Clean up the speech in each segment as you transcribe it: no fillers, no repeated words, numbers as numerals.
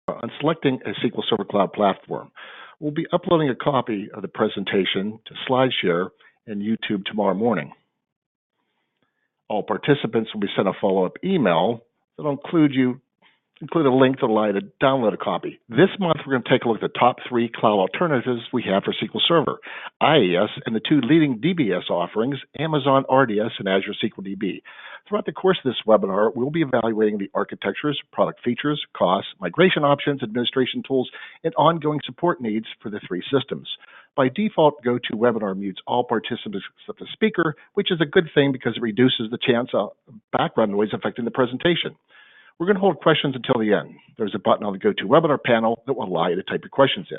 on selecting a SQL Server Cloud platform. We'll be uploading a copy of the presentation to SlideShare and YouTube tomorrow morning. All participants will be sent a follow-up email that will include a link to allow you to download a copy. This month, we're going to take a look at the top 3 cloud alternatives we have for SQL Server, IaaS, and the 2 leading DBaas offerings, Amazon RDS and Azure SQL DB. Throughout the course of this webinar, we'll be evaluating the architectures, product features, costs, migration options, administration tools, and ongoing support needs for the 3 systems. By default, GoToWebinar mutes all participants except the speaker, which is a good thing because it reduces the chance of background noise affecting the presentation. We're going to hold questions until the end. There's a button on the GoToWebinar panel that will allow you to type your questions in.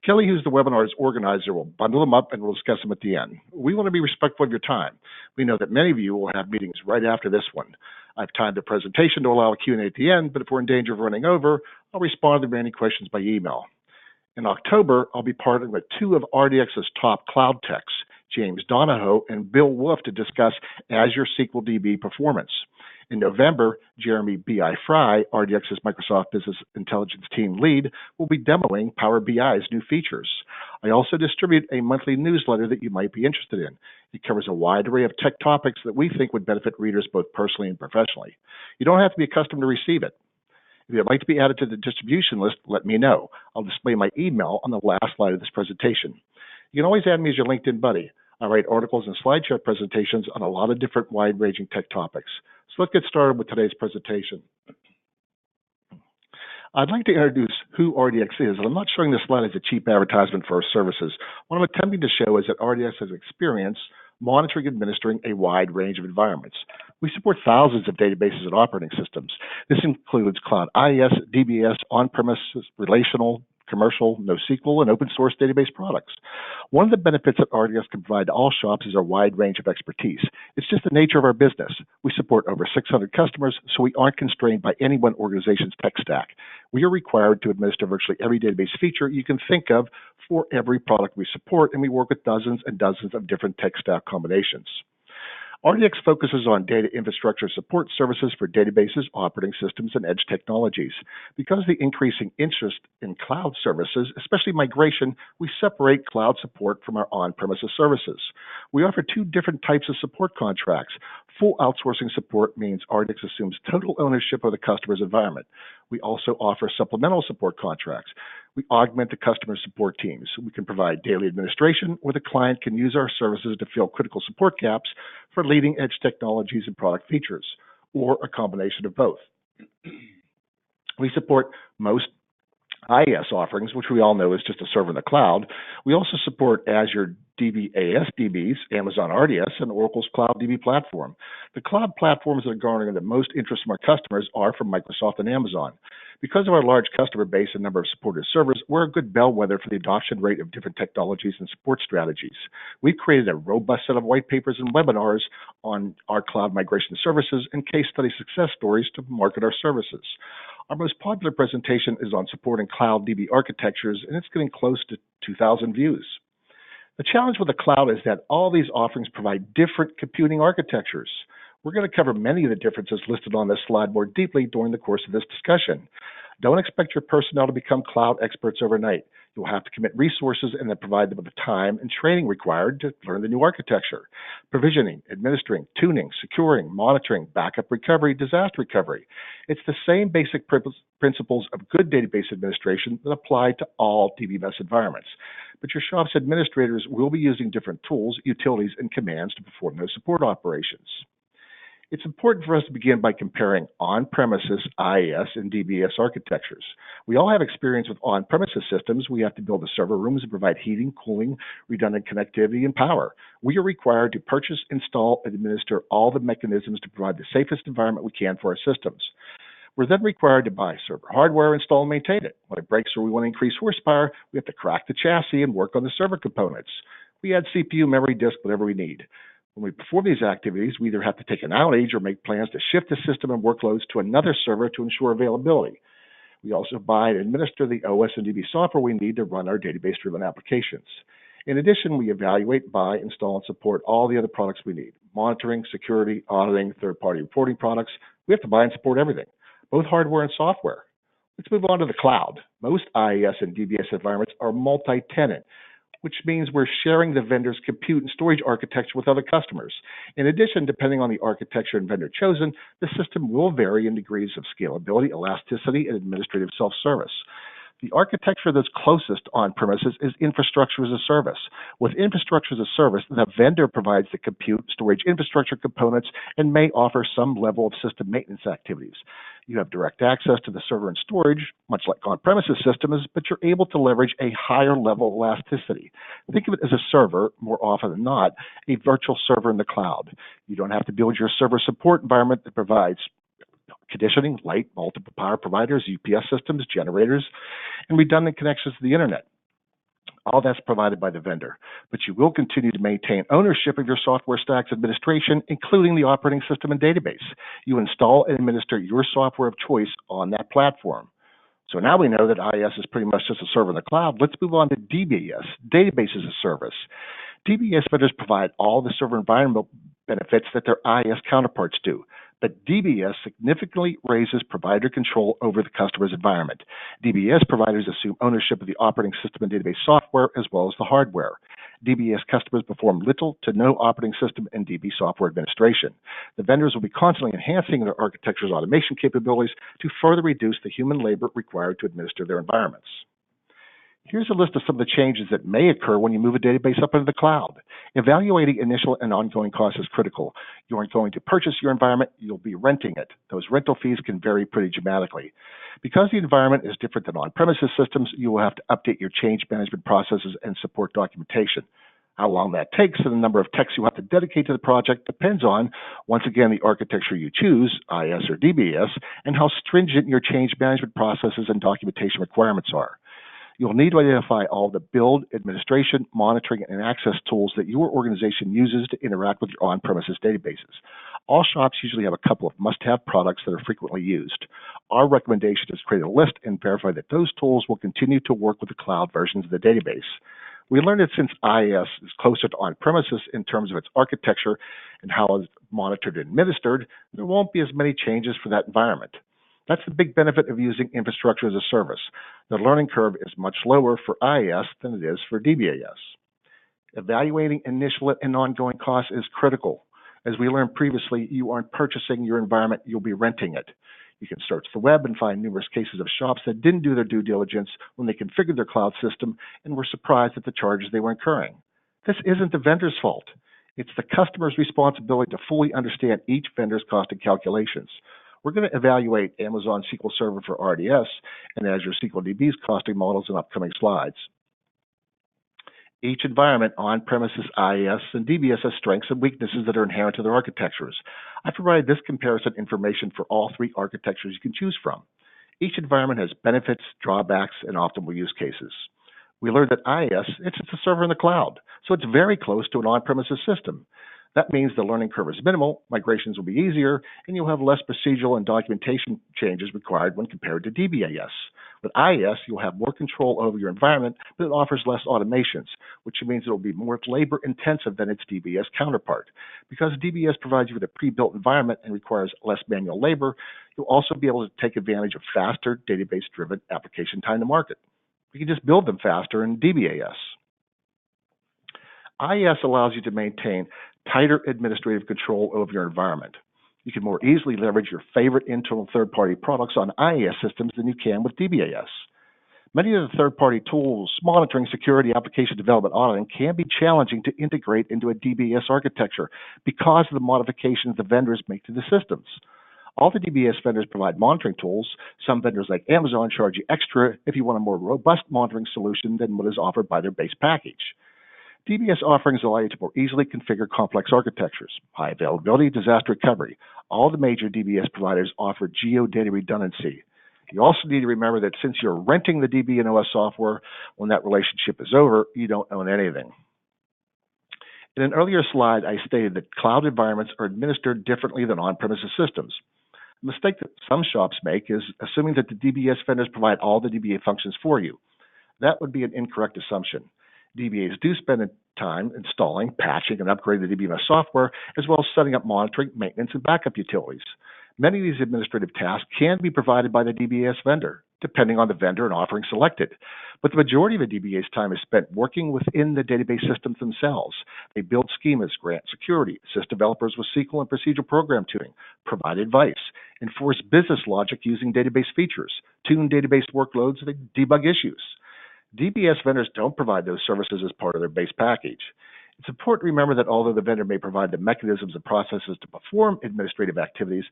Kelly, who's the webinar's organizer, will bundle them up and we'll discuss them at the end. We want to be respectful of your time. We know that many of you will have meetings right after this one. I've timed the presentation to allow a Q&A at the end, but if we're in danger of running over, I'll respond to the remaining questions by email. In October, I'll be partnering with 2 of RDX's top cloud techs, James Donahoe and Bill Wolf, to discuss Azure SQL DB performance. In November, Jeremy B.I. Fry, RDX's Microsoft Business Intelligence Team lead, will be demoing Power BI's new features. I also distribute a monthly newsletter that you might be interested in. It covers a wide array of tech topics that we think would benefit readers both personally and professionally. You don't have to be accustomed to receive it. If you'd like to be added to the distribution list, let me know. I'll display my email on the last slide of this presentation. You can always add me as your LinkedIn buddy. I write articles and SlideShare presentations on a lot of different wide-ranging tech topics. So let's get started with today's presentation. I'd like to introduce who RDX is, and I'm not showing this slide as a cheap advertisement for our services. What I'm attempting to show is that RDX has experience monitoring and administering a wide range of environments. We support thousands of databases and operating systems. This includes cloud IaaS, DBaas, on-premises, relational, commercial, NoSQL, and open source database products. One of the benefits that RDS can provide to all shops is our wide range of expertise. It's just the nature of our business. We support over 600 customers, so we aren't constrained by any one organization's tech stack. We are required to administer virtually every database feature you can think of for every product we support, and we work with dozens and dozens of different tech stack combinations. RDX focuses on data infrastructure support services for databases, operating systems, and edge technologies. Because of the increasing interest in cloud services, especially migration, we separate cloud support from our on-premises services. We offer 2 different types of support contracts. Full outsourcing support means RDX assumes total ownership of the customer's environment. We also offer supplemental support contracts. We augment the customer support teams. We can provide daily administration, where the client can use our services to fill critical support gaps for leading edge technologies and product features, or a combination of both. We support most IaaS offerings, which we all know is just a server in the cloud. We also support Azure DBaas DBs, Amazon RDS, and Oracle's Cloud DB platform. The cloud platforms that are garnering the most interest from our customers are from Microsoft and Amazon. Because of our large customer base and number of supported servers, we're a good bellwether for the adoption rate of different technologies and support strategies. We've created a robust set of white papers and webinars on our cloud migration services and case study success stories to market our services. Our most popular presentation is on supporting cloud DB architectures, and it's getting close to 2,000 views. The challenge with the cloud is that all these offerings provide different computing architectures. We're going to cover many of the differences listed on this slide more deeply during the course of this discussion. Don't expect your personnel to become cloud experts overnight. You'll have to commit resources and then provide them with the time and training required to learn the new architecture. Provisioning, administering, tuning, securing, monitoring, backup recovery, disaster recovery. It's the same basic principles of good database administration that apply to all DBaas environments. But your shop's administrators will be using different tools, utilities, and commands to perform those support operations. It's important for us to begin by comparing on-premises IaaS and DBaas architectures. We all have experience with on-premises systems. We have to build the server rooms and provide heating, cooling, redundant connectivity, and power. We are required to purchase, install, and administer all the mechanisms to provide the safest environment we can for our systems. We're then required to buy server hardware, install, and maintain it. When it breaks or we want to increase horsepower, we have to crack the chassis and work on the server components. We add CPU, memory, disk, whatever we need. When we perform these activities, we either have to take an outage or make plans to shift the system and workloads to another server to ensure availability. We also buy and administer the OS and DB software we need to run our database-driven applications. In addition, we evaluate, buy, install, and support all the other products we need. Monitoring, security, auditing, third-party reporting products. We have to buy and support everything, both hardware and software. Let's move on to the cloud. Most IaaS and DBS environments are multi-tenant, which means we're sharing the vendor's compute and storage architecture with other customers. In addition, depending on the architecture and vendor chosen, the system will vary in degrees of scalability, elasticity, and administrative self-service. The architecture that's closest on premises is infrastructure as a service. With infrastructure as a service, the vendor provides the compute, storage, infrastructure components, and may offer some level of system maintenance activities. You have direct access to the server and storage, much like on-premises systems, but you're able to leverage a higher level of elasticity. Think of it as a server, more often than not, a virtual server in the cloud. You don't have to build your server support environment that provides conditioning, light, multiple power providers, UPS systems, generators, and redundant connections to the internet. All that's provided by the vendor, but you will continue to maintain ownership of your software stack's administration, including the operating system and database. You install and administer your software of choice on that platform. So now we know that IaaS is pretty much just a server in the cloud. Let's move on to DBAS, Database as a Service. DBAS vendors provide all the server environment benefits that their IaaS counterparts do, but DBAS significantly raises provider control over the customer's environment. DBAS providers assume ownership of the operating system and database software as well as the hardware. DBAS customers perform little to no operating system and DB software administration. The vendors will be constantly enhancing their architecture's automation capabilities to further reduce the human labor required to administer their environments. Here's a list of some of the changes that may occur when you move a database up into the cloud. Evaluating initial and ongoing costs is critical. You aren't going to purchase your environment, you'll be renting it. Those rental fees can vary pretty dramatically. Because the environment is different than on-premises systems, you will have to update your change management processes and support documentation. How long that takes and the number of techs you have to dedicate to the project depends on, once again, the architecture you choose, IaaS or DBAS, and how stringent your change management processes and documentation requirements are. You'll need to identify all the build, administration, monitoring, and access tools that your organization uses to interact with your on-premises databases. All shops usually have a couple of must-have products that are frequently used. Our recommendation is create a list and verify that those tools will continue to work with the cloud versions of the database. We learned that since IaaS is closer to on-premises in terms of its architecture and how it's monitored and administered, there won't be as many changes for that environment. That's the big benefit of using infrastructure as a service. The learning curve is much lower for IaaS than it is for DBAS. Evaluating initial and ongoing costs is critical. As we learned previously, you aren't purchasing your environment, you'll be renting it. You can search the web and find numerous cases of shops that didn't do their due diligence when they configured their cloud system and were surprised at the charges they were incurring. This isn't the vendor's fault. It's the customer's responsibility to fully understand each vendor's costing calculations. We're going to evaluate Amazon SQL Server for RDS and Azure SQL DB's costing models in upcoming slides. Each environment, on-premises, IaaS, and DBAS has strengths and weaknesses that are inherent to their architectures. I provided this comparison information for all three architectures you can choose from. Each environment has benefits, drawbacks, and optimal use cases. We learned that IaaS, it's a server in the cloud, so it's very close to an on-premises system. That means the learning curve is minimal, migrations will be easier, and you'll have less procedural and documentation changes required when compared to DBAS. With IaaS, you'll have more control over your environment, but it offers less automations, which means it will be more labor-intensive than its DBAS counterpart. Because DBAS provides you with a pre-built environment and requires less manual labor, you'll also be able to take advantage of faster database-driven application time to market. You can just build them faster in DBAS. IaaS allows you to maintain tighter administrative control over your environment. You can more easily leverage your favorite internal third-party products on IaaS systems than you can with DBAS. Many of the third-party tools, monitoring, security, application development, auditing can be challenging to integrate into a DBAS architecture because of the modifications the vendors make to the systems. All the DBAS vendors provide monitoring tools. Some vendors like Amazon charge you extra if you want a more robust monitoring solution than what is offered by their base package. DBAS offerings allow you to more easily configure complex architectures, high availability, disaster recovery. All the major DBAS providers offer geo-data redundancy. You also need to remember that since you're renting the DB and OS software, when that relationship is over, you don't own anything. In an earlier slide, I stated that cloud environments are administered differently than on-premises systems. The mistake that some shops make is assuming that the DBAS vendors provide all the DBA functions for you. That would be an incorrect assumption. DBAs do spend time installing, patching, and upgrading the DBMS software, as well as setting up monitoring, maintenance, and backup utilities. Many of these administrative tasks can be provided by the DBAS vendor. depending on the vendor and offering selected. But the majority of a DBA's time is spent working within the database systems themselves. They build schemas, grant security, assist developers with SQL and procedural program tuning, provide advice, enforce business logic using database features, tune database workloads, and debug issues. DBS vendors don't provide those services as part of their base package. It's important to remember that although the vendor may provide the mechanisms and processes to perform administrative activities,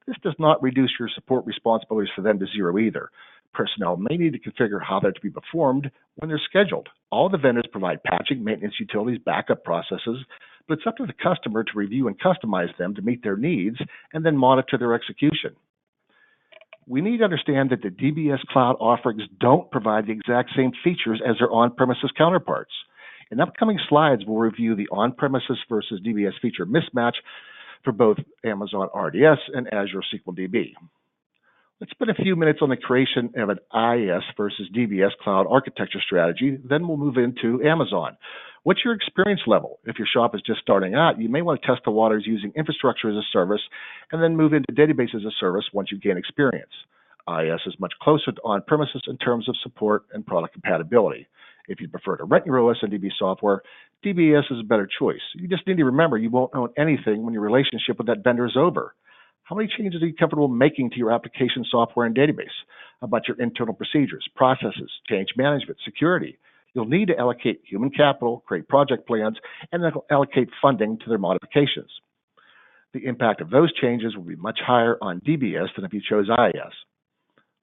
this does not reduce your support responsibilities for them to zero either. Personnel may need to configure how they're to be performed when they're scheduled. All the vendors provide patching, maintenance utilities, backup processes, but it's up to the customer to review and customize them to meet their needs and then monitor their execution. We need to understand that the DBS cloud offerings don't provide the exact same features as their on-premises counterparts. In upcoming slides, we'll review the on-premises versus DBS feature mismatch for both Amazon RDS and Azure SQL DB. Let's spend a few minutes on the creation of an IaaS versus DBS cloud architecture strategy, then we'll move into Amazon. What's your experience level? If your shop is just starting out, you may want to test the waters using infrastructure as a service and then move into database as a service once you gain experience. IaaS is much closer to on-premises in terms of support and product compatibility. If you prefer to rent your OS and DB software, DBS is a better choice. You just need to remember you won't own anything when your relationship with that vendor is over. How many changes are you comfortable making to your application software and database? How about your internal procedures, processes, change management, security? You'll need to allocate human capital, create project plans, and then allocate funding to their modifications. The impact of those changes will be much higher on DBS than if you chose IaaS.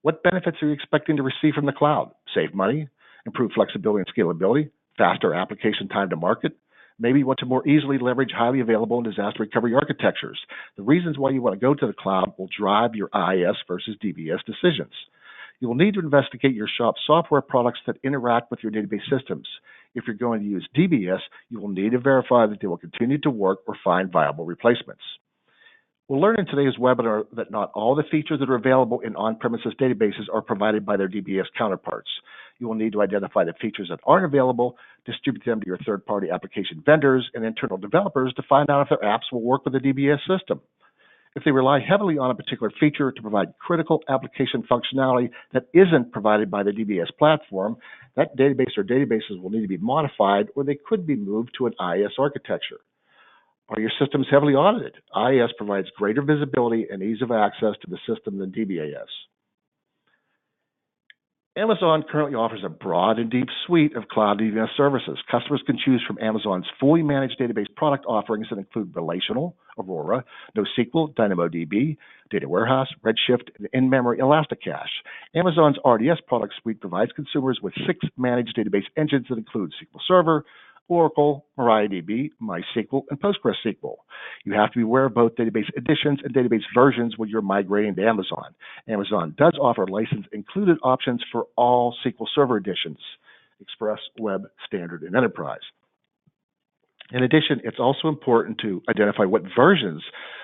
What benefits are you expecting to receive from the cloud? Save money, improve flexibility and scalability, faster application time to market. Maybe you want to more easily leverage highly available and disaster recovery architectures. The reasons why you want to go to the cloud will drive your IaaS versus DBS decisions. You will need to investigate your shop's software products that interact with your database systems. If you're going to use DBS, you will need to verify that they will continue to work or find viable replacements. We'll learn in today's webinar that not all the features that are available in on-premises databases are provided by their DBS counterparts. You will need to identify the features that aren't available, distribute them to your third-party application vendors and internal developers to find out if their apps will work with the DBS system. If they rely heavily on a particular feature to provide critical application functionality that isn't provided by the DBS platform, that database or databases will need to be modified or they could be moved to an IaaS architecture. Are your systems heavily audited? IaaS provides greater visibility and ease of access to the system than DBAS. Amazon currently offers a broad and deep suite of cloud DBS services. Customers can choose from Amazon's fully managed database product offerings that include Relational, Aurora, NoSQL, DynamoDB, Data Warehouse, Redshift, and in-memory Elasticache. Amazon's RDS product suite provides consumers with 6 managed database engines that include SQL Server, Oracle, MariaDB, MySQL, and PostgreSQL. You have to be aware of both database editions and database versions when you're migrating to Amazon. Amazon does offer license-included options for all SQL Server editions, Express, Web, Standard, and Enterprise. In addition, it's also important to identify what versions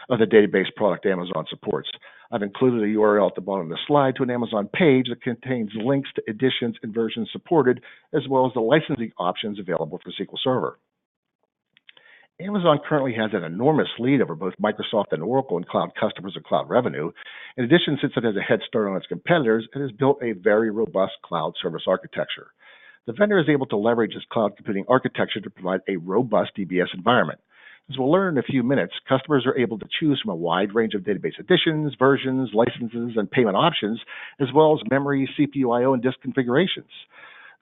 of the database product Amazon supports. I've included a URL at the bottom of the slide to an Amazon page that contains links to editions and versions supported, as well as the licensing options available for SQL Server. Amazon currently has an enormous lead over both Microsoft and Oracle in cloud customers and cloud revenue. In addition, since it has a head start on its competitors, it has built a very robust cloud service architecture. The vendor is able to leverage its cloud computing architecture to provide a robust DBS environment. As we'll learn in a few minutes, customers are able to choose from a wide range of database editions, versions, licenses, and payment options, as well as memory, CPU I/O, and disk configurations.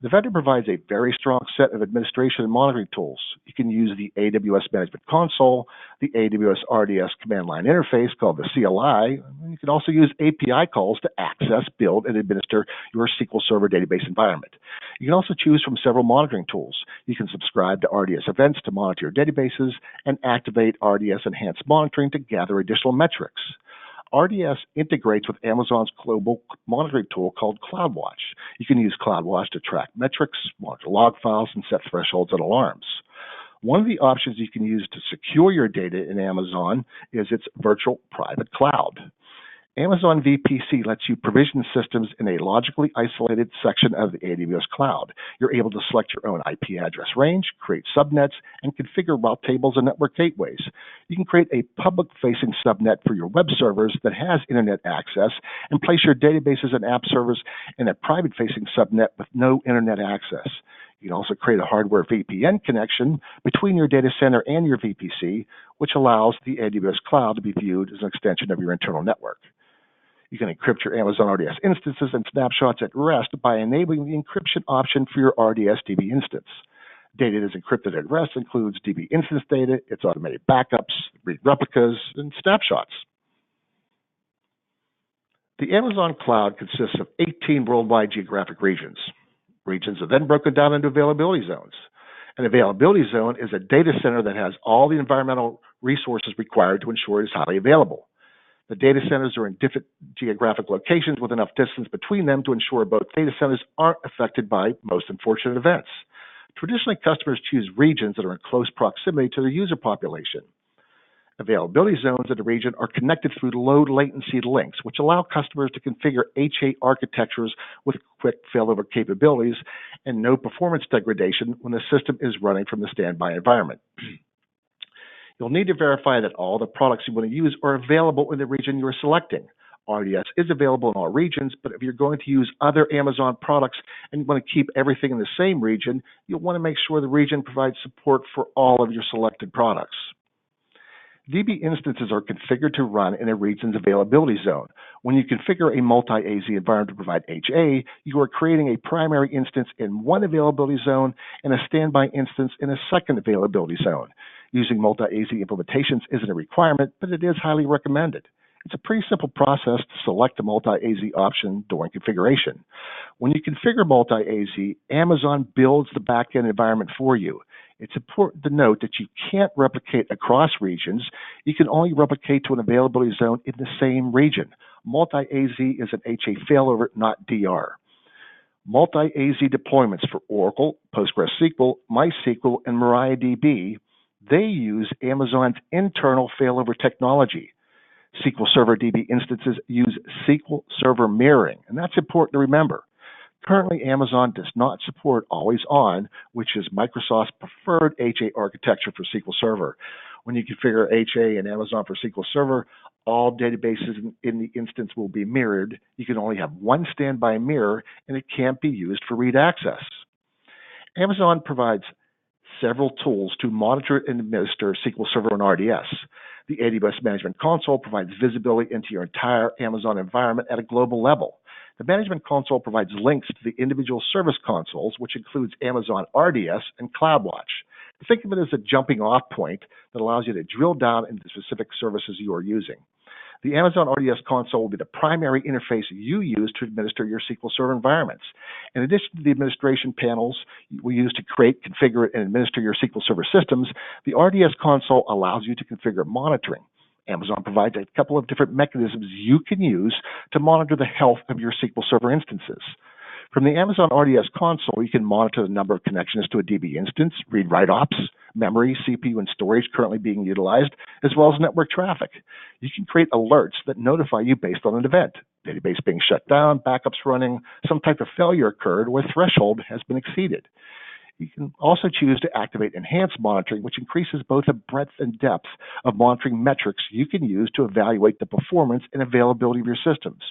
The vendor provides a very strong set of administration and monitoring tools. You can use the AWS Management Console, the AWS RDS command line interface called the CLI, and you can also use API calls to access, build, and administer your SQL Server database environment. You can also choose from several monitoring tools. You can subscribe to RDS events to monitor your databases and activate RDS Enhanced Monitoring to gather additional metrics. RDS integrates with Amazon's global monitoring tool called CloudWatch. You can use CloudWatch to track metrics, monitor log files, and set thresholds and alarms. One of the options you can use to secure your data in Amazon is its virtual private cloud. Amazon VPC lets you provision systems in a logically isolated section of the AWS cloud. You're able to select your own IP address range, create subnets, and configure route tables and network gateways. You can create a public-facing subnet for your web servers that has internet access and place your databases and app servers in a private-facing subnet with no internet access. You can also create a hardware VPN connection between your data center and your VPC, which allows the AWS cloud to be viewed as an extension of your internal network. You can encrypt your Amazon RDS instances and snapshots at rest by enabling the encryption option for your RDS DB instance. Data that is encrypted at rest includes DB instance data, its automated backups, read replicas, and snapshots. The Amazon cloud consists of 18 worldwide geographic regions. Regions are then broken down into availability zones. An availability zone is a data center that has all the environmental resources required to ensure it is highly available. The data centers are in different geographic locations with enough distance between them to ensure both data centers aren't affected by most unfortunate events. Traditionally, customers choose regions that are in close proximity to their user population. Availability zones in the region are connected through low latency links, which allow customers to configure HA architectures with quick failover capabilities and no performance degradation when the system is running from the standby environment. You'll need to verify that all the products you want to use are available in the region you are selecting. RDS is available in all regions, but if you're going to use other Amazon products and you want to keep everything in the same region, you'll want to make sure the region provides support for all of your selected products. DB instances are configured to run in a region's availability zone. When you configure a multi-AZ environment to provide HA, you are creating a primary instance in one availability zone and a standby instance in a second availability zone. Using multi-AZ implementations isn't a requirement, but it is highly recommended. It's a pretty simple process to select the multi-AZ option during configuration. When you configure multi-AZ, Amazon builds the backend environment for you. It's important to note that you can't replicate across regions. You can only replicate to an availability zone in the same region. Multi-AZ is an HA failover, not DR. Multi-AZ deployments for Oracle, PostgreSQL, MySQL, and MariaDB, they use Amazon's internal failover technology. SQL Server DB instances use SQL Server mirroring, and that's important to remember. Currently, Amazon does not support Always On, which is Microsoft's preferred HA architecture for SQL Server. When you configure HA in Amazon for SQL Server, all databases in the instance will be mirrored. You can only have one standby mirror, and it can't be used for read access. Amazon provides several tools to monitor and administer SQL Server on RDS. The AWS Management Console provides visibility into your entire Amazon environment at a global level. The Management Console provides links to the individual service consoles, which includes Amazon RDS and CloudWatch. Think of it as a jumping off point that allows you to drill down into specific services you are using. The Amazon RDS console will be the primary interface you use to administer your SQL Server environments. In addition to the administration panels we use to create, configure, and administer your SQL Server systems, the RDS console allows you to configure monitoring. Amazon provides a couple of different mechanisms you can use to monitor the health of your SQL Server instances. From the Amazon RDS console, you can monitor the number of connections to a DB instance, read write-ops, memory, CPU, and storage currently being utilized, as well as network traffic. You can create alerts that notify you based on an event, database being shut down, backups running, some type of failure occurred, or threshold has been exceeded. You can also choose to activate enhanced monitoring, which increases both the breadth and depth of monitoring metrics you can use to evaluate the performance and availability of your systems.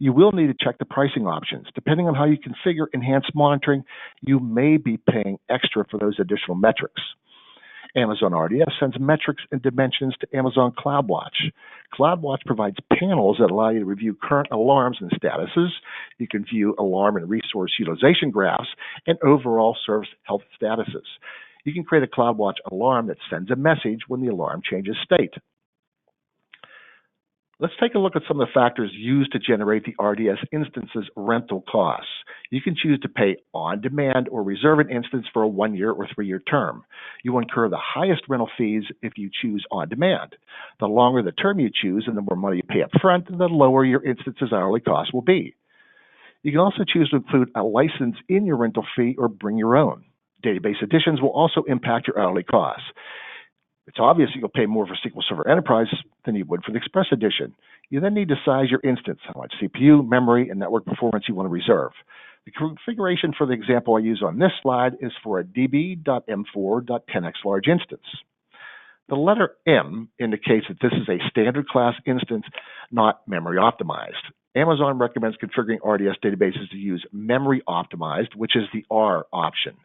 You will need to check the pricing options. Depending on how you configure enhanced monitoring, you may be paying extra for those additional metrics. Amazon RDS sends metrics and dimensions to Amazon CloudWatch. CloudWatch provides panels that allow you to review current alarms and statuses. You can view alarm and resource utilization graphs and overall service health statuses. You can create a CloudWatch alarm that sends a message when the alarm changes state. Let's take a look at some of the factors used to generate the RDS instance's rental costs. You can choose to pay on demand or reserve an instance for a 1-year or 3-year term. You will incur the highest rental fees if you choose on demand. The longer the term you choose and the more money you pay up front, the lower your instance's hourly cost will be. You can also choose to include a license in your rental fee or bring your own. Database additions will also impact your hourly costs. It's obvious that you'll pay more for SQL Server Enterprise than you would for the Express Edition. You then need to size your instance, how much CPU, memory, and network performance you want to reserve. The configuration for the example I use on this slide is for a db.m4.10x large instance. The letter M indicates that this is a standard class instance, not memory optimized. Amazon recommends configuring RDS databases to use memory optimized, which is the R option.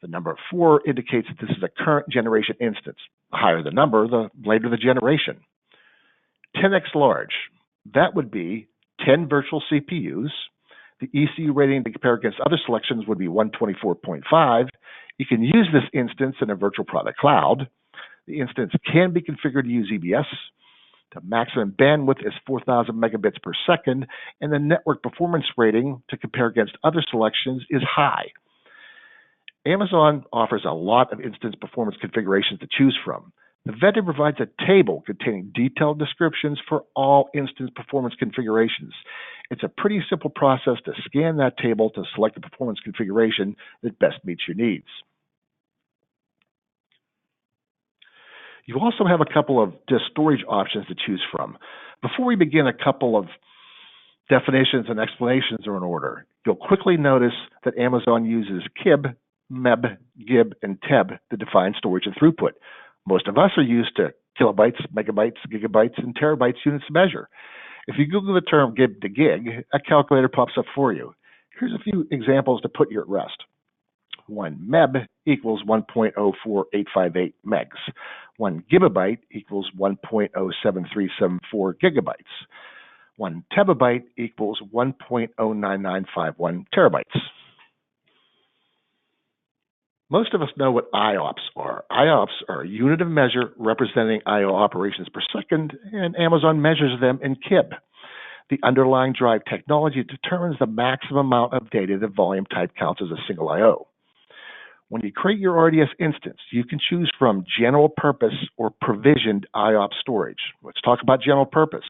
The number 4 indicates that this is a current generation instance. The higher the number, the later the generation. 10x large, that would be 10 virtual CPUs. The ECU rating to compare against other selections would be 124.5. You can use this instance in a virtual private cloud. The instance can be configured to use EBS. The maximum bandwidth is 4,000 megabits per second, and the network performance rating to compare against other selections is high. Amazon offers a lot of instance performance configurations to choose from. The vendor provides a table containing detailed descriptions for all instance performance configurations. It's a pretty simple process to scan that table to select the performance configuration that best meets your needs. You also have a couple of disk storage options to choose from. Before we begin, a couple of definitions and explanations are in order. You'll quickly notice that Amazon uses KIB, MEB, GIB, and TEB to define storage and throughput. Most of us are used to kilobytes, megabytes, gigabytes, and terabytes units to measure. If you Google the term GIB to gig, a calculator pops up for you. Here's a few examples to put you at rest. 1 MEB equals 1.04858 megs. 1 gigabyte equals 1.07374 gigabytes. 1 terabyte equals 1.09951 terabytes. Most of us know what IOPS are. IOPS are a unit of measure representing I/O operations per second, and Amazon measures them in KIB. The underlying drive technology determines the maximum amount of data the volume type counts as a single I/O. When you create your RDS instance, you can choose from general purpose or provisioned IOPS storage. Let's talk about general purpose.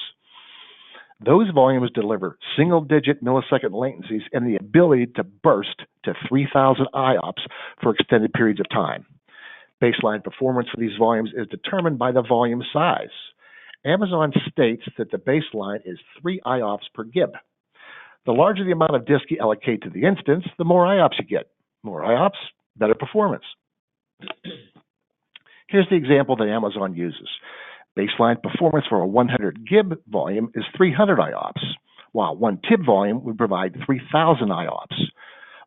Those volumes deliver single-digit millisecond latencies and the ability to burst to 3,000 IOPS for extended periods of time. Baseline performance for these volumes is determined by the volume size. Amazon states that the baseline is 3 IOPS per gig. The larger the amount of disk you allocate to the instance, the more IOPS you get. More IOPS, better performance. Here's the example that Amazon uses. Baseline performance for a 100 gig volume is 300 IOPS, while 1 TIB volume would provide 3,000 IOPS.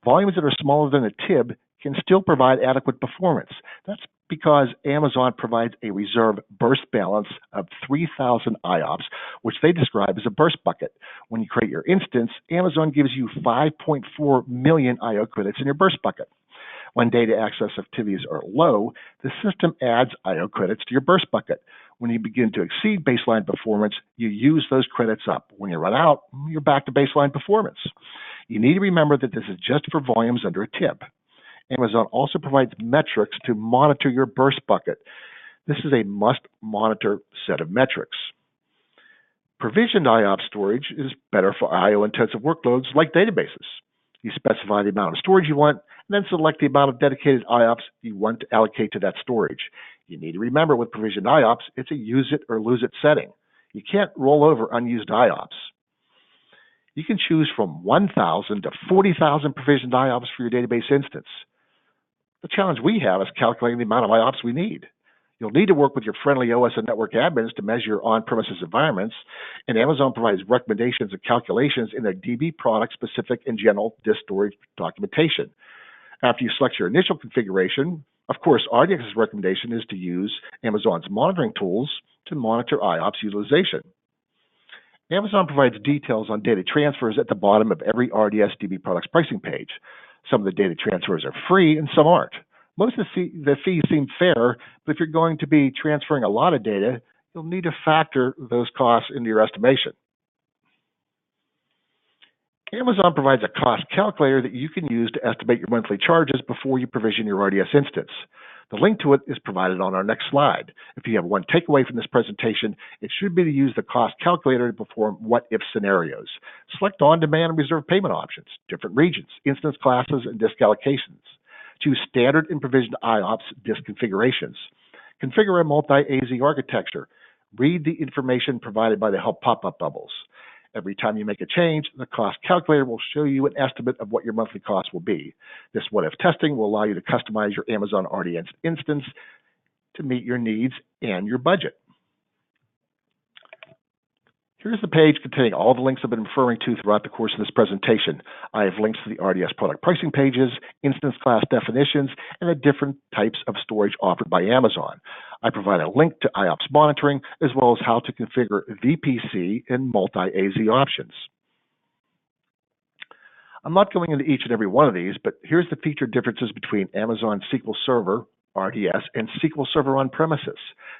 Volumes that are smaller than a TIB can still provide adequate performance. That's because Amazon provides a reserve burst balance of 3,000 IOPS, which they describe as a burst bucket. When you create your instance, Amazon gives you 5.4 million I/O credits in your burst bucket. When data access activities are low, the system adds I/O credits to your burst bucket. When you begin to exceed baseline performance, you use those credits up. When you run out, you're back to baseline performance. You need to remember that this is just for volumes under a TIB. Amazon also provides metrics to monitor your burst bucket. This is a must-monitor set of metrics. Provisioned IOPS storage is better for I/O-intensive workloads like databases. You specify the amount of storage you want, and then select the amount of dedicated IOPS you want to allocate to that storage. You need to remember with provisioned IOPS, it's a use it or lose it setting. You can't roll over unused IOPS. You can choose from 1,000 to 40,000 provisioned IOPS for your database instance. The challenge we have is calculating the amount of IOPS we need. You'll need to work with your friendly OS and network admins to measure your on-premises environments, and Amazon provides recommendations and calculations in their DB product-specific and general disk storage documentation. After you select your initial configuration, of course, RDX's recommendation is to use Amazon's monitoring tools to monitor IOPS utilization. Amazon provides details on data transfers at the bottom of every RDS DB products pricing page. Some of the data transfers are free and some aren't. Most of the fees seem fair, but if you're going to be transferring a lot of data, you'll need to factor those costs into your estimation. Amazon provides a cost calculator that you can use to estimate your monthly charges before you provision your RDS instance. The link to it is provided on our next slide. If you have one takeaway from this presentation, it should be to use the cost calculator to perform what-if scenarios. Select on-demand and reserve payment options, different regions, instance classes, and disk allocations. Choose standard and provisioned IOPS disk configurations. Configure a multi-AZ architecture. Read the information provided by the help pop-up bubbles. Every time you make a change, the cost calculator will show you an estimate of what your monthly cost will be. This what-if testing will allow you to customize your Amazon RDS instance to meet your needs and your budget. Here's the page containing all the links I've been referring to throughout the course of this presentation. I have links to the RDS product pricing pages, instance class definitions, and the different types of storage offered by Amazon. I provide a link to IOPS monitoring, as well as how to configure VPC and multi-AZ options. I'm not going into each and every one of these, but here's the feature differences between Amazon SQL Server, RDS, and SQL Server on-premises.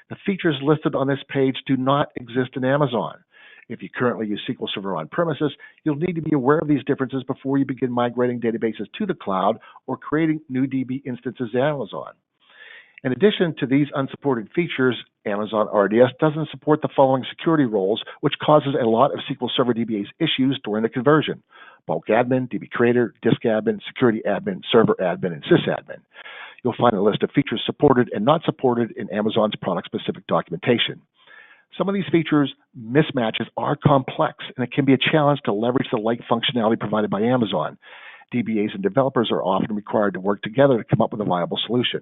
The features listed on this page do not exist in Amazon. If you currently use SQL Server on-premises, you'll need to be aware of these differences before you begin migrating databases to the cloud or creating new DB instances in Amazon. In addition to these unsupported features, Amazon RDS doesn't support the following security roles, which causes a lot of SQL Server DBA's issues during the conversion: bulk admin, DB creator, disk admin, security admin, server admin, and sysadmin. You'll find a list of features supported and not supported in Amazon's product-specific documentation. Some of these features mismatches are complex, and it can be a challenge to leverage the like functionality provided by Amazon. DBAs and developers are often required to work together to come up with a viable solution.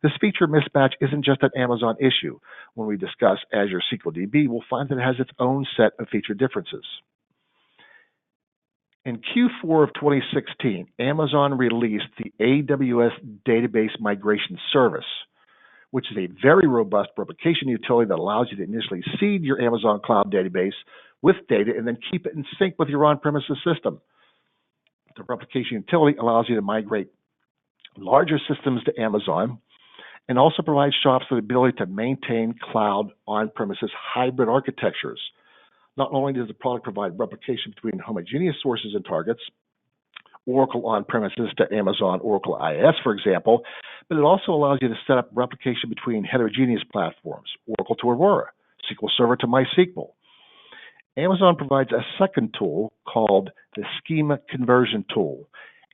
This feature mismatch isn't just an Amazon issue. When we discuss Azure SQL DB, we'll find that it has its own set of feature differences. In Q4 of 2016, Amazon released the AWS Database Migration Service, which is a very robust replication utility that allows you to initially seed your Amazon Cloud database with data and then keep it in sync with your on-premises system. The replication utility allows you to migrate larger systems to Amazon and also provides shops with the ability to maintain cloud on-premises hybrid architectures. Not only does the product provide replication between homogeneous sources and targets, Oracle on-premises to Amazon Oracle IaaS, for example, but it also allows you to set up replication between heterogeneous platforms, Oracle to Aurora, SQL Server to MySQL. Amazon provides a second tool called the Schema Conversion Tool.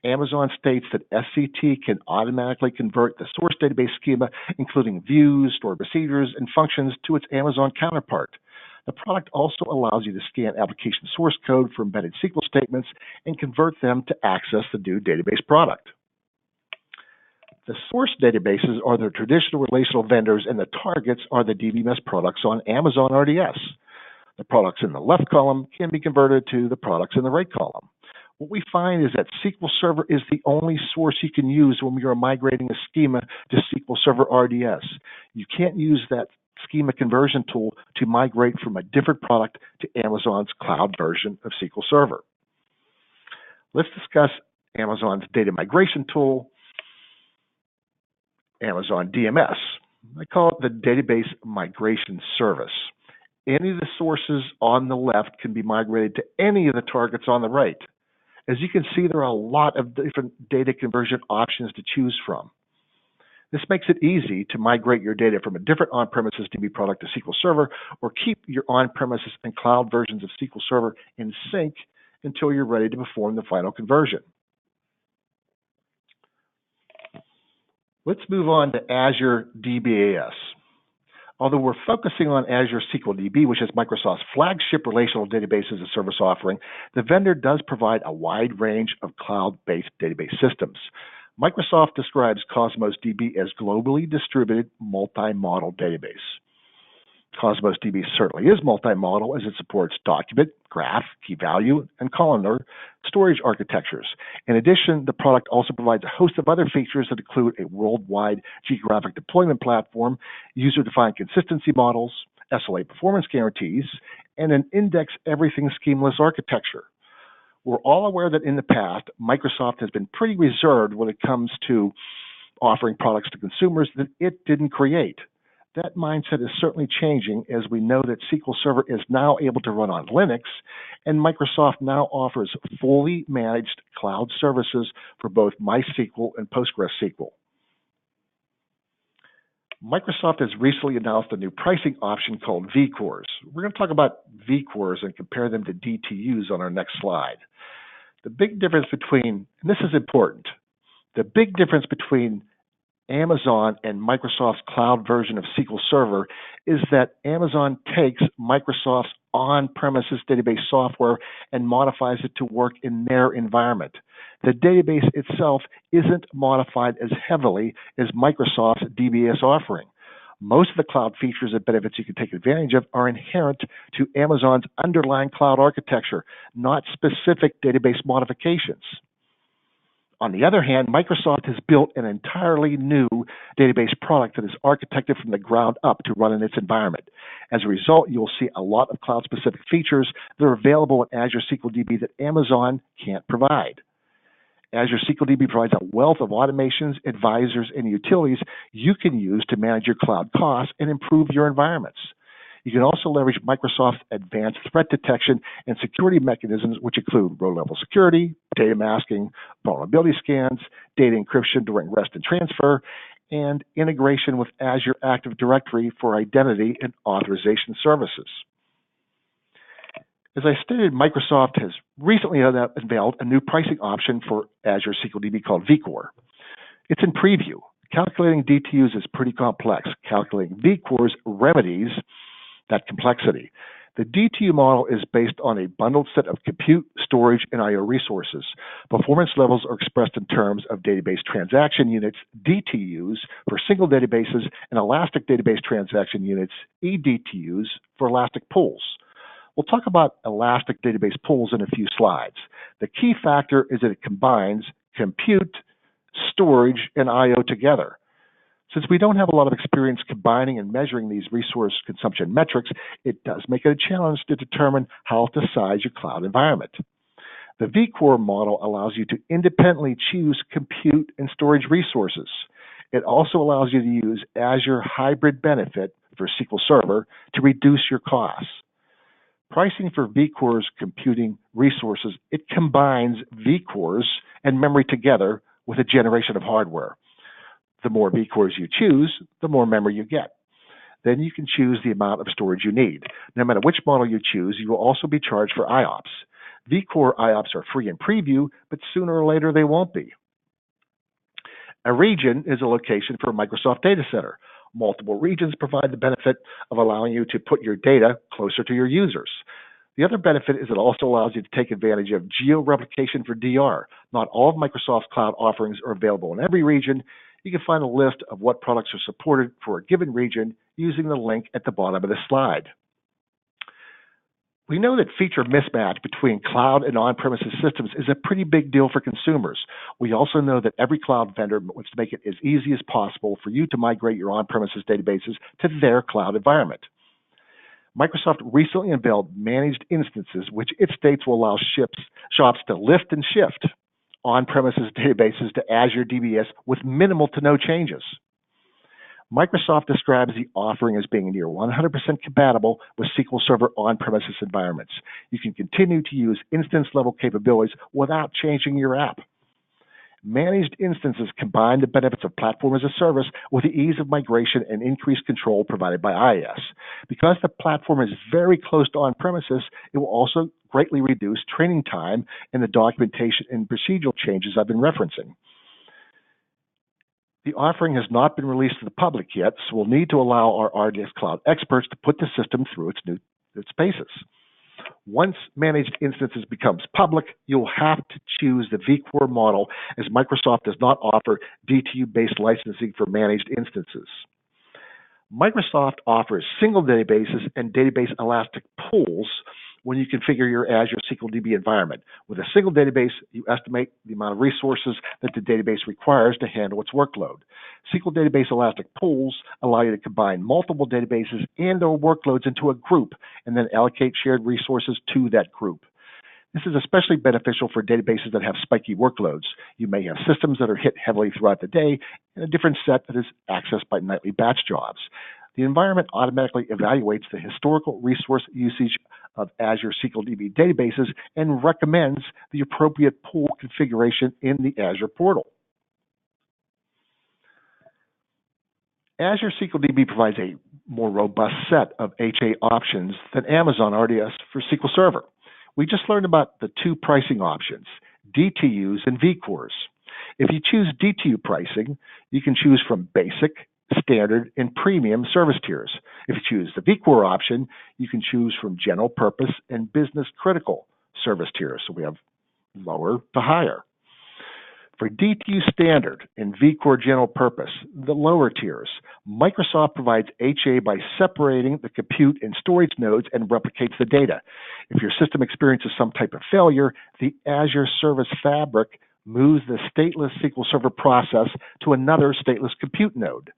Amazon states that SCT can automatically convert the source database schema, including views, stored procedures, and functions, to its Amazon counterpart. The product also allows you to scan application source code for embedded SQL statements and convert them to access the new database product. The source databases are the traditional relational vendors, and the targets are the DBMS products on Amazon RDS. The products in the left column can be converted to the products in the right column. What we find is that SQL Server is the only source you can use when we are migrating a schema to SQL Server RDS. You can't use that schema conversion tool to migrate from a different product to Amazon's cloud version of SQL Server. Let's discuss Amazon's data migration tool, Amazon DMS. I call it the Database Migration Service. Any of the sources on the left can be migrated to any of the targets on the right. As you can see, there are a lot of different data conversion options to choose from. This makes it easy to migrate your data from a different on-premises DB product to SQL Server, or keep your on-premises and cloud versions of SQL Server in sync until you're ready to perform the final conversion. Let's move on to Azure DBaas. Although we're focusing on Azure SQL DB, which is Microsoft's flagship relational database as a service offering, the vendor does provide a wide range of cloud-based database systems. Microsoft describes Cosmos DB as globally distributed multi-model database. Cosmos DB certainly is multi-model, as it supports document, graph, key value, and columnar storage architectures. In addition, the product also provides a host of other features that include a worldwide geographic deployment platform, user-defined consistency models, SLA performance guarantees, and an index everything schemaless architecture. We're all aware that in the past, Microsoft has been pretty reserved when it comes to offering products to consumers that it didn't create. That mindset is certainly changing, as we know that SQL Server is now able to run on Linux, and Microsoft now offers fully managed cloud services for both MySQL and PostgreSQL. Microsoft has recently announced a new pricing option called vCores. We're going to talk about vCores and compare them to DTUs on our next slide. The big difference between, and this is important, the big difference between Amazon and Microsoft's cloud version of SQL Server is that Amazon takes Microsoft's on-premises database software and modifies it to work in their environment. The database itself isn't modified as heavily as Microsoft's DBaas offering. Most of the cloud features and benefits you can take advantage of are inherent to Amazon's underlying cloud architecture, not specific database modifications. On the other hand, Microsoft has built an entirely new database product that is architected from the ground up to run in its environment. As a result, you'll see a lot of cloud-specific features that are available in Azure SQL DB that Amazon can't provide. Azure SQL DB provides a wealth of automations, advisors, and utilities you can use to manage your cloud costs and improve your environments. You can also leverage Microsoft's advanced threat detection and security mechanisms, which include row-level security, data masking, vulnerability scans, data encryption during rest and transfer, and integration with Azure Active Directory for identity and authorization services. As I stated, Microsoft has recently unveiled a new pricing option for Azure SQL DB called vCore. It's in preview. Calculating DTUs is pretty complex. Calculating vCores remedies that complexity. The DTU model is based on a bundled set of compute, storage, and I/O resources. Performance levels are expressed in terms of database transaction units, DTUs, for single databases, and elastic database transaction units, eDTUs, for elastic pools. We'll talk about elastic database pools in a few slides. The key factor is that it combines compute, storage, and I/O together. Since we don't have a lot of experience combining and measuring these resource consumption metrics, it does make it a challenge to determine how to size your cloud environment. The vCore model allows you to independently choose compute and storage resources. It also allows you to use Azure Hybrid Benefit for SQL Server to reduce your costs. Pricing for vCore's computing resources, it combines vCores and memory together with a generation of hardware. The more vCores you choose, the more memory you get. Then you can choose the amount of storage you need. No matter which model you choose, you will also be charged for IOPS. vCore IOPS are free in preview, but sooner or later they won't be. A region is a location for a Microsoft data center. Multiple regions provide the benefit of allowing you to put your data closer to your users. The other benefit is it also allows you to take advantage of geo-replication for DR. Not all of Microsoft's cloud offerings are available in every region. You can find a list of what products are supported for a given region using the link at the bottom of the slide. We know that feature mismatch between cloud and on-premises systems is a pretty big deal for consumers. We also know that every cloud vendor wants to make it as easy as possible for you to migrate your on-premises databases to their cloud environment. Microsoft recently unveiled managed instances, which it states will allow shops to lift and shift on-premises databases to Azure DBS with minimal to no changes. Microsoft describes the offering as being near 100% compatible with SQL Server on-premises environments. You can continue to use instance-level capabilities without changing your app. Managed instances combine the benefits of platform as a service with the ease of migration and increased control provided by IaaS. Because the platform is very close to on-premises, it will also greatly reduce training time in the documentation and procedural changes I've been referencing. The offering has not been released to the public yet, so we'll need to allow our RDS Cloud experts to put the system through its paces. Once managed instances becomes public, you'll have to choose the vCore model, as Microsoft does not offer DTU-based licensing for managed instances. Microsoft offers single databases and database elastic pools when you configure your Azure SQL DB environment. With a single database, you estimate the amount of resources that the database requires to handle its workload. SQL database elastic pools allow you to combine multiple databases and/or workloads into a group and then allocate shared resources to that group. This is especially beneficial for databases that have spiky workloads. You may have systems that are hit heavily throughout the day and a different set that is accessed by nightly batch jobs. The environment automatically evaluates the historical resource usage of Azure SQL DB databases and recommends the appropriate pool configuration in the Azure portal. Azure SQL DB provides a more robust set of HA options than Amazon RDS for SQL Server. We just learned about the two pricing options, DTUs and vCores. If you choose DTU pricing, you can choose from basic, standard, and premium service tiers. If you choose the vCore option, you can choose from general purpose and business critical service tiers. So we have lower to higher. For DTU Standard and vCore General Purpose, the lower tiers, Microsoft provides HA by separating the compute and storage nodes and replicates the data. If your system experiences some type of failure, the Azure Service Fabric moves the stateless SQL Server process to another stateless compute node.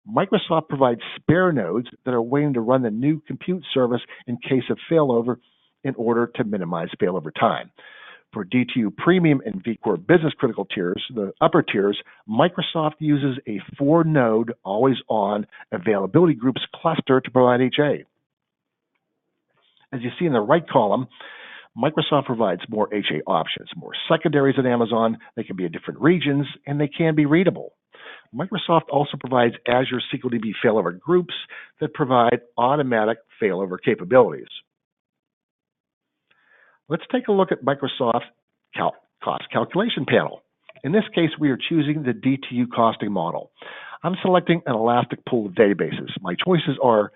Microsoft provides spare nodes that are waiting to run the new compute service in case of failover in order to minimize failover time. For DTU Premium and vCore Business Critical tiers, the upper tiers, Microsoft uses a 4-node, always-on availability groups cluster to provide HA. As you see in the right column, Microsoft provides more HA options, more secondaries than Amazon. They can be in different regions, and they can be readable. Microsoft also provides Azure SQL DB failover groups that provide automatic failover capabilities. Let's take a look at Microsoft's cost calculation panel. In this case, we are choosing the DTU costing model. I'm selecting an elastic pool of databases. My choices are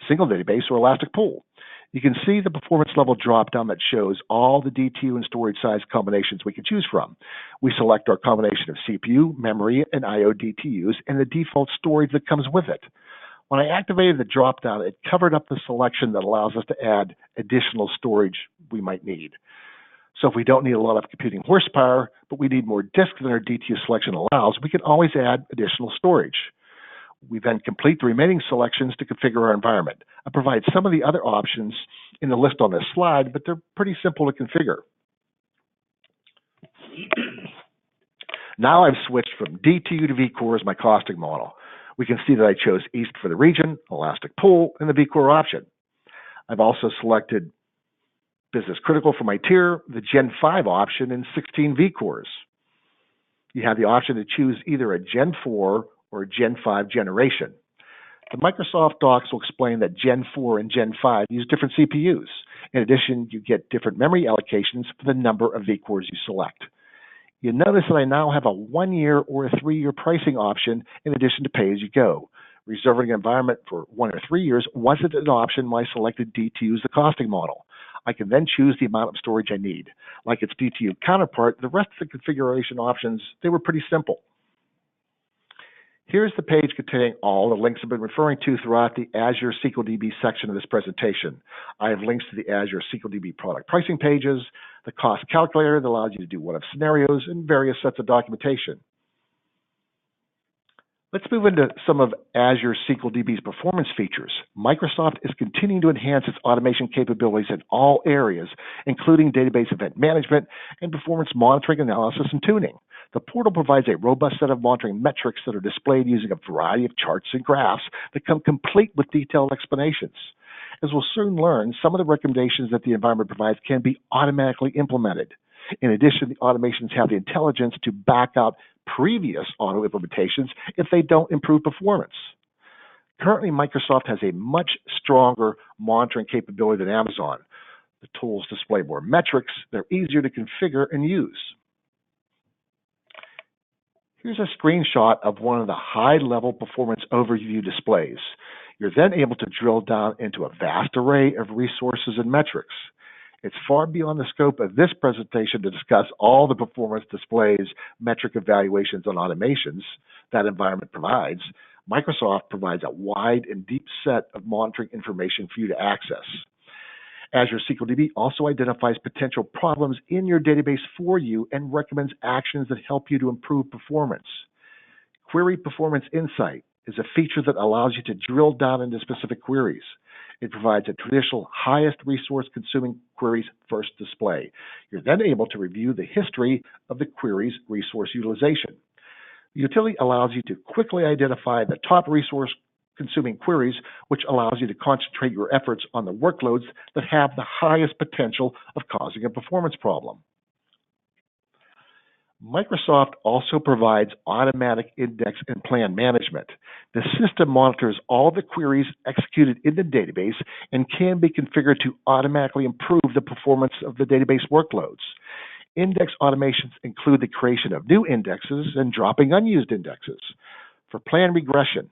single database or elastic pool. You can see the performance level drop-down that shows all the DTU and storage size combinations we can choose from. We select our combination of CPU, memory, and I/O DTUs, and the default storage that comes with it. When I activated the drop-down, it covered up the selection that allows us to add additional storage we might need. So if we don't need a lot of computing horsepower, but we need more disk than our DTU selection allows, we can always add additional storage. We then complete the remaining selections to configure our environment. I provide some of the other options in the list on this slide, but they're pretty simple to configure. Now I've switched from DTU to vCore as my costing model. We can see that I chose East for the region, Elastic Pool, and the vCore option. I've also selected Business Critical for my tier, the Gen 5 option, and 16 vCores. You have the option to choose either a Gen 4 or a Gen 5 generation. The Microsoft docs will explain that Gen 4 and Gen 5 use different CPUs. In addition, you get different memory allocations for the number of vCores you select. You notice that I now have a 1-year or a 3-year pricing option in addition to pay-as-you-go. Reserving an environment for 1 or 3 years wasn't an option when I selected DTU's the costing model. I can then choose the amount of storage I need. Like its DTU counterpart, the rest of the configuration options, they were pretty simple. Here's the page containing all the links I've been referring to throughout the Azure SQL DB section of this presentation. I have links to the Azure SQL DB product pricing pages, the cost calculator that allows you to do what-if scenarios, and various sets of documentation. Let's move into some of Azure SQL DB's performance features. Microsoft is continuing to enhance its automation capabilities in all areas, including database event management and performance monitoring, analysis, and tuning. The portal provides a robust set of monitoring metrics that are displayed using a variety of charts and graphs that come complete with detailed explanations. As we'll soon learn, some of the recommendations that the environment provides can be automatically implemented. In addition, the automations have the intelligence to back out previous auto implementations if they don't improve performance. Currently, Microsoft has a much stronger monitoring capability than Amazon. The tools display more metrics, they're easier to configure and use. Here's a screenshot of one of the high-level performance overview displays. You're then able to drill down into a vast array of resources and metrics. It's far beyond the scope of this presentation to discuss all the performance displays, metric evaluations, and automations that environment provides. Microsoft provides a wide and deep set of monitoring information for you to access. Azure SQL DB also identifies potential problems in your database for you and recommends actions that help you to improve performance. Query Performance Insight is a feature that allows you to drill down into specific queries. It provides a traditional highest resource consuming queries first display. You're then able to review the history of the query's resource utilization. The utility allows you to quickly identify the top resource consuming queries, which allows you to concentrate your efforts on the workloads that have the highest potential of causing a performance problem. Microsoft also provides automatic index and plan management. The system monitors all the queries executed in the database and can be configured to automatically improve the performance of the database workloads. Index automations include the creation of new indexes and dropping unused indexes. For plan regression,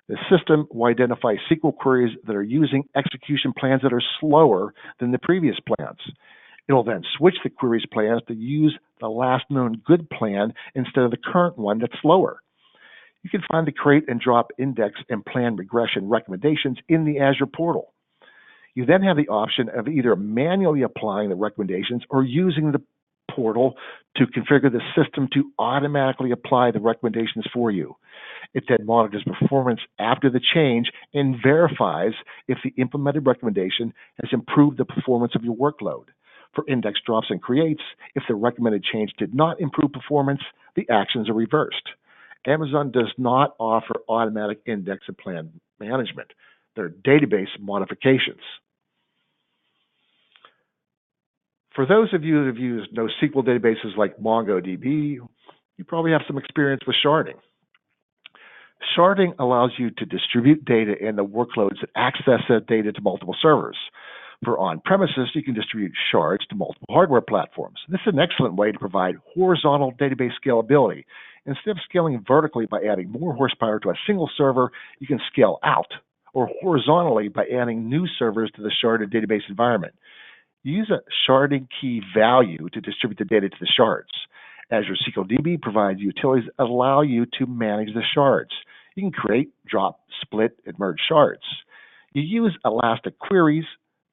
the system will identify SQL queries that are using execution plans that are slower than the previous plans. It will then switch the query's plans to use the last known good plan instead of the current one that's slower. You can find the create and drop index and plan regression recommendations in the Azure portal. You then have the option of either manually applying the recommendations or using the portal to configure the system to automatically apply the recommendations for you. It then monitors performance after the change and verifies if the implemented recommendation has improved the performance of your workload. For index drops and creates, if the recommended change did not improve performance, the actions are reversed. Amazon does not offer automatic index and plan management. They're database modifications. For those of you that have used NoSQL databases like MongoDB, you probably have some experience with sharding. Sharding allows you to distribute data and the workloads that access that data to multiple servers. For on-premises, you can distribute shards to multiple hardware platforms. This is an excellent way to provide horizontal database scalability. Instead of scaling vertically by adding more horsepower to a single server, you can scale out, or horizontally by adding new servers to the sharded database environment. Use a sharding key value to distribute the data to the shards. Azure SQL DB provides utilities that allow you to manage the shards. You can create, drop, split, and merge shards. You use elastic queries,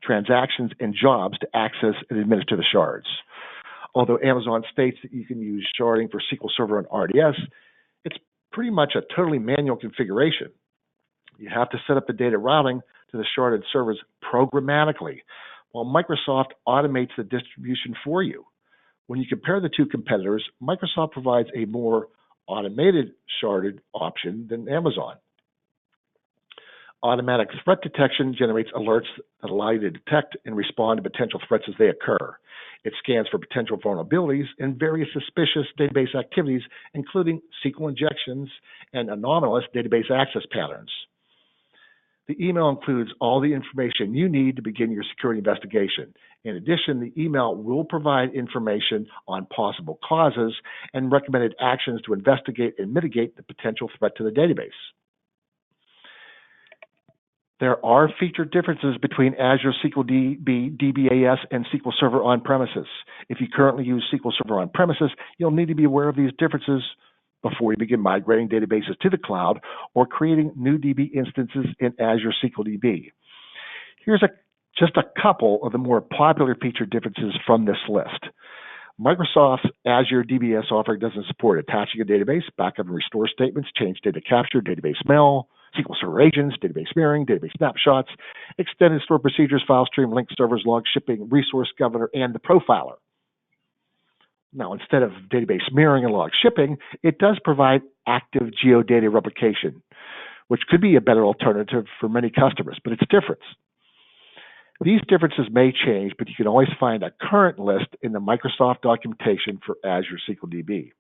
transactions, and jobs to access and administer the shards. Although Amazon states that you can use sharding for SQL Server and RDS, it's pretty much a totally manual configuration. You have to set up the data routing to the sharded servers programmatically, while Microsoft automates the distribution for you. When you compare the two competitors, Microsoft provides a more automated sharded option than Amazon. Automatic threat detection generates alerts that allow you to detect and respond to potential threats as they occur. It scans for potential vulnerabilities and various suspicious database activities, including SQL injections and anomalous database access patterns. The email includes all the information you need to begin your security investigation. In addition, the email will provide information on possible causes and recommended actions to investigate and mitigate the potential threat to the database. There are feature differences between Azure SQL DB, DBaas, and SQL Server on-premises. If you currently use SQL Server on-premises, you'll need to be aware of these differences before you begin migrating databases to the cloud or creating new DB instances in Azure SQL DB. Here's just a couple of the more popular feature differences from this list. Microsoft's Azure DBS offering doesn't support attaching a database, backup and restore statements, change data capture, database mail, SQL Server agents, database mirroring, database snapshots, extended store procedures, file stream, link servers, log shipping, resource governor, and the profiler. Now, instead of database mirroring and log shipping, it does provide active geodata replication, which could be a better alternative for many customers, but it's different. These differences may change, but you can always find a current list in the Microsoft documentation for Azure SQL DB.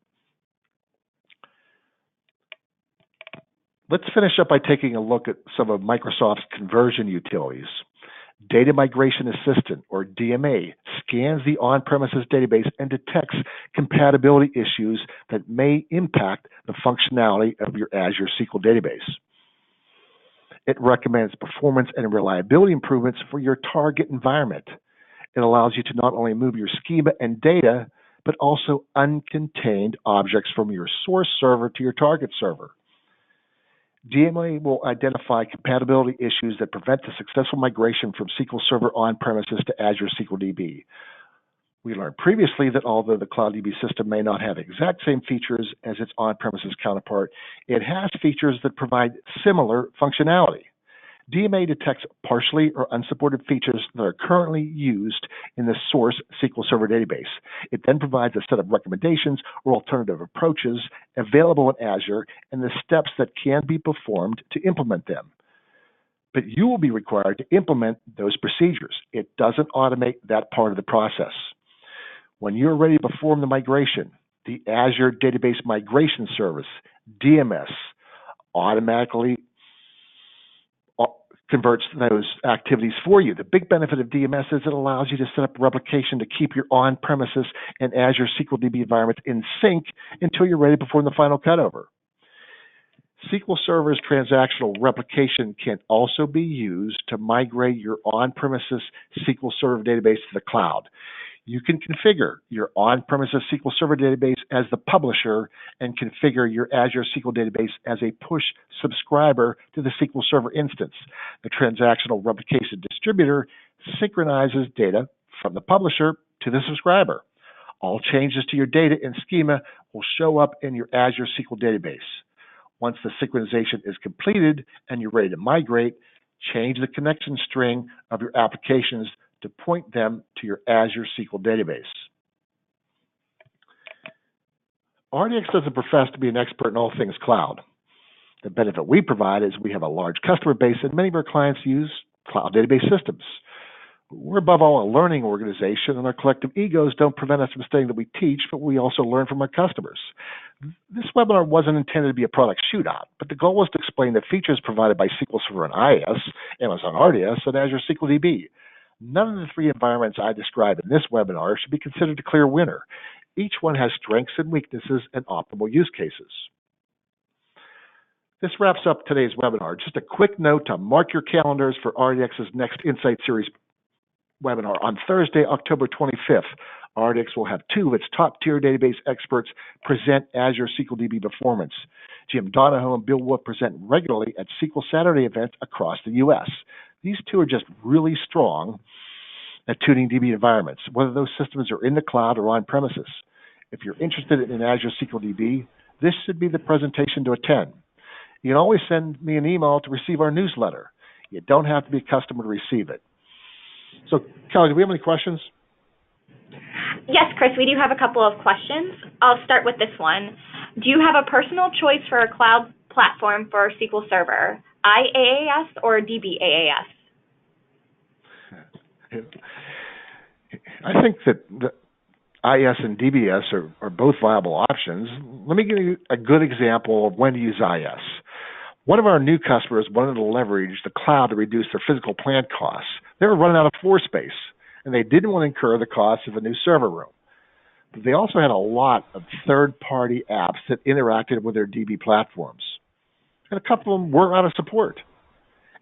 Let's finish up by taking a look at some of Microsoft's conversion utilities. Data Migration Assistant, or DMA, scans the on-premises database and detects compatibility issues that may impact the functionality of your Azure SQL database. It recommends performance and reliability improvements for your target environment. It allows you to not only move your schema and data, but also uncontained objects from your source server to your target server. DMA will identify compatibility issues that prevent the successful migration from SQL Server on-premises to Azure SQL DB. We learned previously that although the Cloud DB system may not have exact same features as its on-premises counterpart, it has features that provide similar functionality. DMA detects partially or unsupported features that are currently used in the source SQL Server database. It then provides a set of recommendations or alternative approaches available in Azure and the steps that can be performed to implement them. But you will be required to implement those procedures. It doesn't automate that part of the process. When you're ready to perform the migration, the Azure Database Migration Service, DMS, automatically converts those activities for you. The big benefit of DMS is it allows you to set up a replication to keep your on-premises and Azure SQL DB environments in sync until you're ready to perform the final cutover. SQL Server's transactional replication can also be used to migrate your on-premises SQL Server database to the cloud. You can configure your on-premises SQL Server database as the publisher and configure your Azure SQL database as a push subscriber to the SQL Server instance. The transactional replication distributor synchronizes data from the publisher to the subscriber. All changes to your data in Schema will show up in your Azure SQL database. Once the synchronization is completed and you're ready to migrate, change the connection string of your applications to point them to your Azure SQL database. RDX doesn't profess to be an expert in all things cloud. The benefit we provide is we have a large customer base and many of our clients use cloud database systems. We're above all a learning organization, and our collective egos don't prevent us from saying that we teach, but we also learn from our customers. This webinar wasn't intended to be a product shootout, but the goal was to explain the features provided by SQL Server and IaaS, Amazon RDS, and Azure SQL DB. None of the three environments I describe in this webinar should be considered a clear winner. Each one has strengths and weaknesses and optimal use cases. This wraps up today's webinar. Just a quick note to mark your calendars for RDX's next Insight Series webinar. On Thursday, October 25th, RDX will have two of its top-tier database experts present Azure SQL DB performance. Jim Donahoe and Bill Wolf present regularly at SQL Saturday events across the U.S. These two are just really strong at tuning DB environments, whether those systems are in the cloud or on premises. If you're interested in Azure SQL DB, this should be the presentation to attend. You can always send me an email to receive our newsletter. You don't have to be a customer to receive it. So, Kelly, do we have any questions? Yes, Chris, we do have a couple of questions. I'll start with this one. Do you have a personal choice for a cloud platform for SQL Server, IaaS or DBaas? I think that the IaaS and DBaas are both viable options. Let me give you a good example of when to use IaaS. One of our new customers wanted to leverage the cloud to reduce their physical plant costs. They were running out of floor space, and they didn't want to incur the cost of a new server room. But they also had a lot of third-party apps that interacted with their DB platforms, and a couple of them were out of support.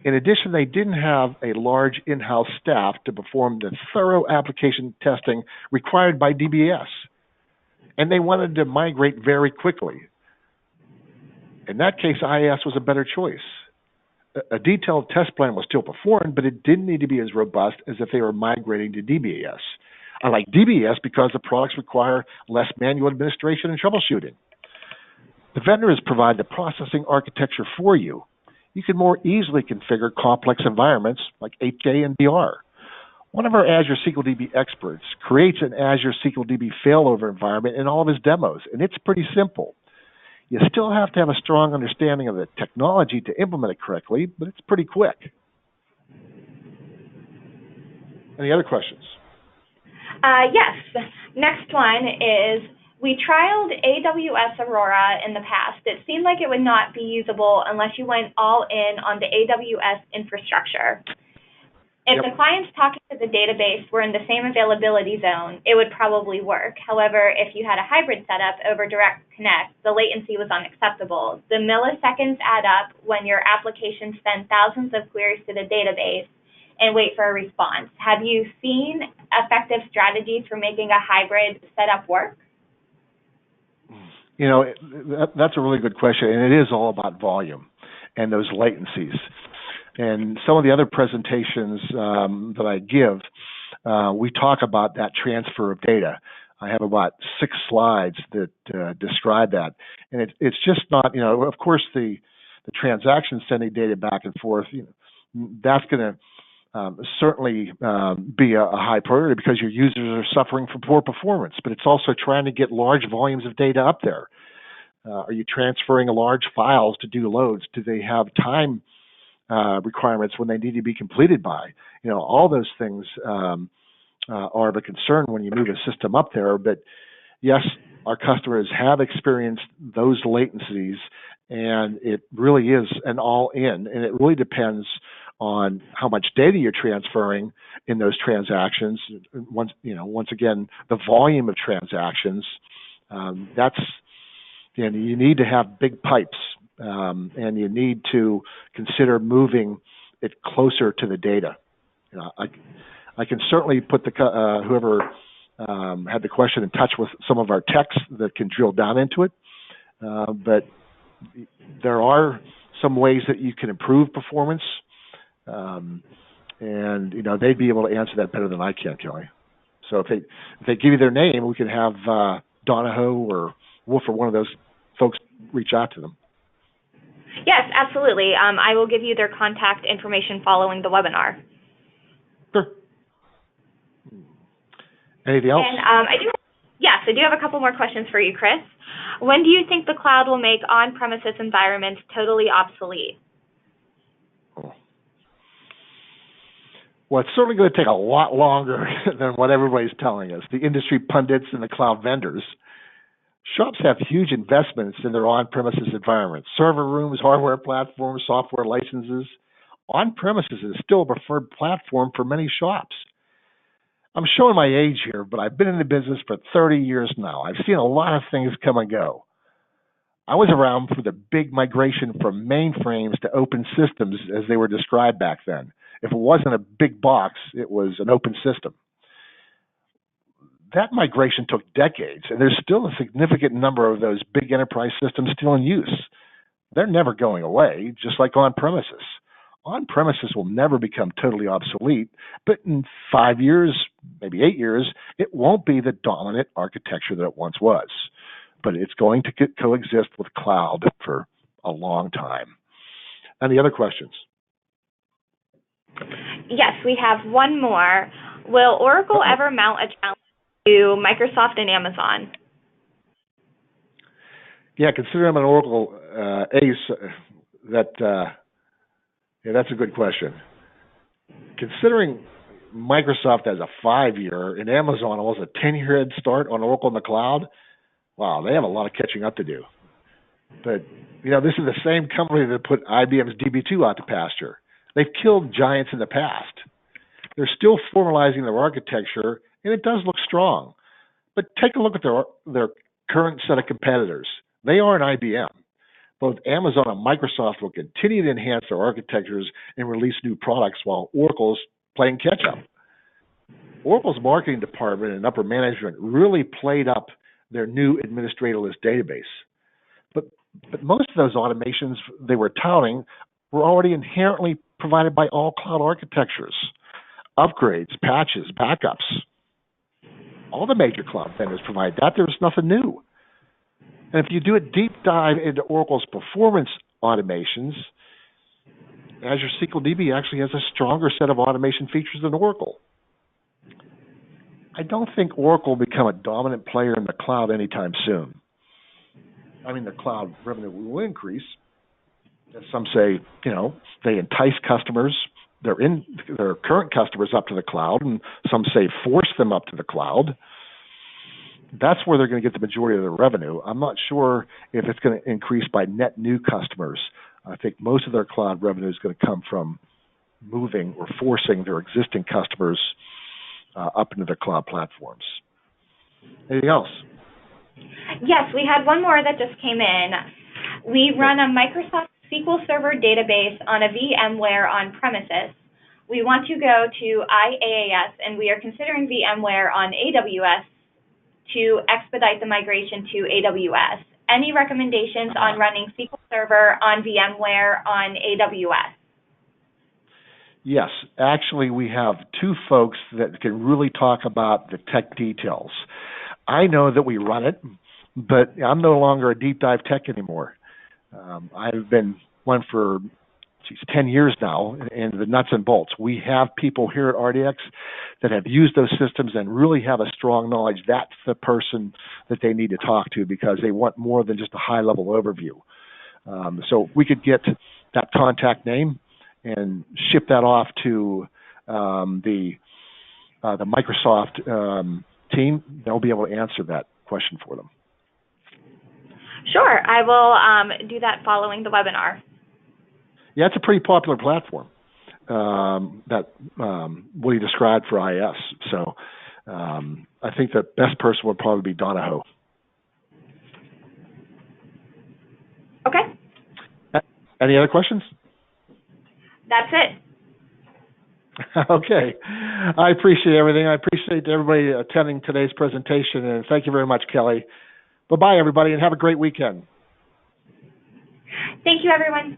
In addition, they didn't have a large in-house staff to perform the thorough application testing required by DBaas, and they wanted to migrate very quickly. In that case, IaaS was a better choice. A detailed test plan was still performed, but it didn't need to be as robust as if they were migrating to DBaas. I like DBaas because the products require less manual administration and troubleshooting. The vendors provide the processing architecture for you. You can more easily configure complex environments like 8K and DR. One of our Azure SQL DB experts creates an Azure SQL DB failover environment in all of his demos, and it's pretty simple. You still have to have a strong understanding of the technology to implement it correctly, but it's pretty quick. Any other questions? Yes. Next one is, we trialed AWS Aurora in the past. It seemed like it would not be usable unless you went all in on the AWS infrastructure. If the clients talking to the database were in the same availability zone, it would probably work. However, if you had a hybrid setup over Direct Connect, the latency was unacceptable. The milliseconds add up when your application sends thousands of queries to the database and wait for a response. Have you seen effective strategies for making a hybrid setup work? You know, that's a really good question, and it is all about volume and those latencies. And some of the other presentations that I give, we talk about that transfer of data. I have about 6 slides that describe that. And it's just not, you know, of course, the transaction sending data back and forth, you know, that's going to certainly be a high priority because your users are suffering from poor performance. But it's also trying to get large volumes of data up there. Are you transferring large files to do loads? Do they have time requirements when they need to be completed by? You know, all those things are of a concern when you move a system up there. But yes, Our customers have experienced those latencies, and it really is an all-in, and it really depends on how much data you're transferring in those transactions. Once again, the volume of transactions, you need to have big pipes, and you need to consider moving it closer to the data. I can certainly put whoever had the question in touch with some of our techs that can drill down into it, but there are some ways that you can improve performance, and they'd be able to answer that better than I can, Kelly. So if they give you their name, we can have Donahoe or Wolf or one of those folks reach out to them. Yes, absolutely. I will give you their contact information following the webinar. Sure. Anything else? And I do have a couple more questions for you, Chris. When do you think the cloud will make on-premises environments totally obsolete? Well, it's certainly going to take a lot longer than what everybody's telling us. The industry pundits and the cloud vendors. Shops have huge investments in their on-premises environments. Server rooms, hardware platforms, software licenses. On-premises is still a preferred platform for many shops. I'm showing my age here, but I've been in the business for 30 years now. I've seen a lot of things come and go. I was around for the big migration from mainframes to open systems as they were described back then. If it wasn't a big box, it was an open system. That migration took decades, and there's still a significant number of those big enterprise systems still in use. They're never going away, just like on-premises. On-premises will never become totally obsolete, but in 5 years, maybe 8 years, it won't be the dominant architecture that it once was. But it's going to coexist with cloud for a long time. Any other questions? Yes, we have one more. Will Oracle ever mount a challenge to Microsoft and Amazon? Yeah, consider I'm an Oracle ace. That's a good question. Considering Microsoft has a 5-year and Amazon almost a 10-year head start on Oracle in the cloud, wow, they have a lot of catching up to do. But, this is the same company that put IBM's DB2 out to pasture. They've killed giants in the past. They're still formalizing their architecture, and it does look strong. But take a look at their current set of competitors. They aren't IBM. Both Amazon and Microsoft will continue to enhance their architectures and release new products while Oracle's playing catch-up. Oracle's marketing department and upper management really played up their new administrator-less database. But most of those automations they were touting were already inherently provided by all cloud architectures. Upgrades, patches, backups. All the major cloud vendors provide that. There's nothing new. And if you do a deep dive into Oracle's performance automations, Azure SQL DB actually has a stronger set of automation features than Oracle. I don't think Oracle will become a dominant player in the cloud anytime soon. The cloud revenue will increase. As some say, they entice customers, their current customers up to the cloud, and some say force them up to the cloud. That's where they're going to get the majority of their revenue. I'm not sure if it's going to increase by net new customers. I think most of their cloud revenue is going to come from moving or forcing their existing customers up into their cloud platforms. Anything else? Yes, we had one more that just came in. We run a Microsoft SQL Server database on a VMware on-premises. We want to go to IaaS, and we are considering VMware on AWS to expedite the migration to AWS. Any recommendations on running SQL Server on VMware on AWS? Yes, actually we have two folks that can really talk about the tech details. I know that we run it, but I'm no longer a deep dive tech anymore. I've been one for 10 years now, and the nuts and bolts. We have people here at RDX that have used those systems and really have a strong knowledge. That's the person that they need to talk to because they want more than just a high-level overview. So we could get that contact name and ship that off to the Microsoft team. They'll be able to answer that question for them. Sure, I will do that following the webinar. Yeah, it's a pretty popular platform that what he described for IaaS. So I think the best person would probably be Donahoe. Okay. Any other questions? That's it. Okay. I appreciate everything. I appreciate everybody attending today's presentation, and thank you very much, Kelly. Bye-bye, everybody, and have a great weekend. Thank you, everyone.